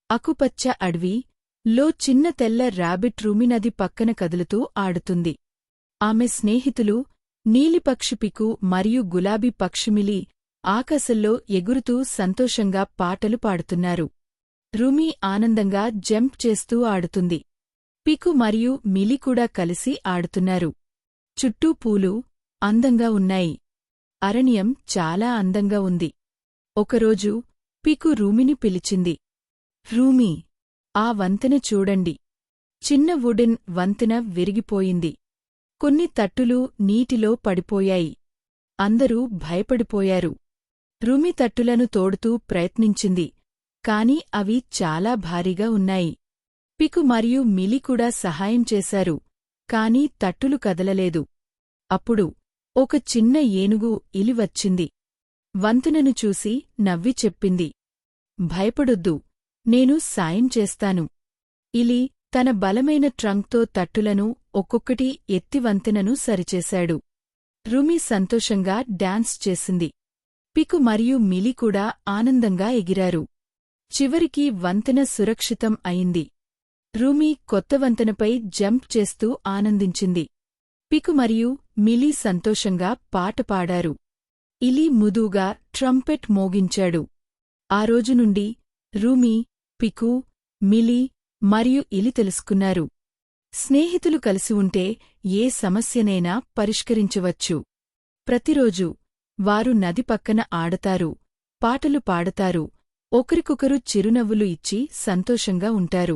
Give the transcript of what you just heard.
అకుపచ్చ అడవి లో చిన్న తెల్ల ర్యాబిట్ రూమి నది పక్కన కదులుతూ ఆడుతుంది. ఆమె స్నేహితులు నీలిపక్షి పికు మరియు గులాబీ పక్షిమిలి ఆకాశంలో ఎగురుతూ సంతోషంగా పాటలు పాడుతున్నారు. రూమీ ఆనందంగా జంప్ చేస్తూ ఆడుతుంది. పికు మరియు మిలి కూడా కలిసి ఆడుతున్నారు. చుట్టూ పూలు అందంగా ఉన్నాయి. అరణ్యం చాలా అందంగా ఉంది. ఒకరోజు పికు రూమిని పిలిచింది. రూమీ, ఆ వంతెన చూడండి. చిన్న వుడెన్ వంతెన విరిగిపోయింది. కొన్ని తట్టులు నీటిలో పడిపోయాయి. అందరూ భయపడిపోయారు. రూమీ తట్టులను తోడుతూ ప్రయత్నించింది, కాని అవి చాలా భారీగా ఉన్నాయి. పికు మరియు మిలి కూడా సహాయం చేశారు, కాని తట్టులు కదలలేదు. అప్పుడు ఒక చిన్న ఏనుగు ఇలి వచ్చింది. వంతెనను చూసి నవ్వి చెప్పింది, భయపడొద్దు, నేను సాయం చేస్తాను. ఇలి తన బలమైన ట్రంక్తో తట్టులను ఒక్కొక్కటి ఎత్తి వంతెనను సరిచేశాడు. రూమీ సంతోషంగా డాన్స్ చేసింది. పికు మరియు మిలి కూడా ఆనందంగా ఎగిరారు. చివరికి వంతెన సురక్షితం అయింది. రూమీ కొత్త వంతెనపై జంప్ చేస్తూ ఆనందించింది. పికు మరియు మిలి సంతోషంగా పాట పాడారు. ఇలి ముదుగా ట్రంపెట్ మోగించాడు. ఆ రోజు నుండి రూమీ, పికు, మిలి మరియు ఇలి తెలుసుకున్నారు. స్నేహితులు కలిసి ఉంటే ఏ సమస్యనైనా పరిష్కరించవచ్చు. ప్రతిరోజూ వారు నది పక్కన ఆడతారు, పాటలు పాడతారు, ఒకరికొకరు చిరునవ్వులు ఇచ్చి సంతోషంగా ఉంటారు.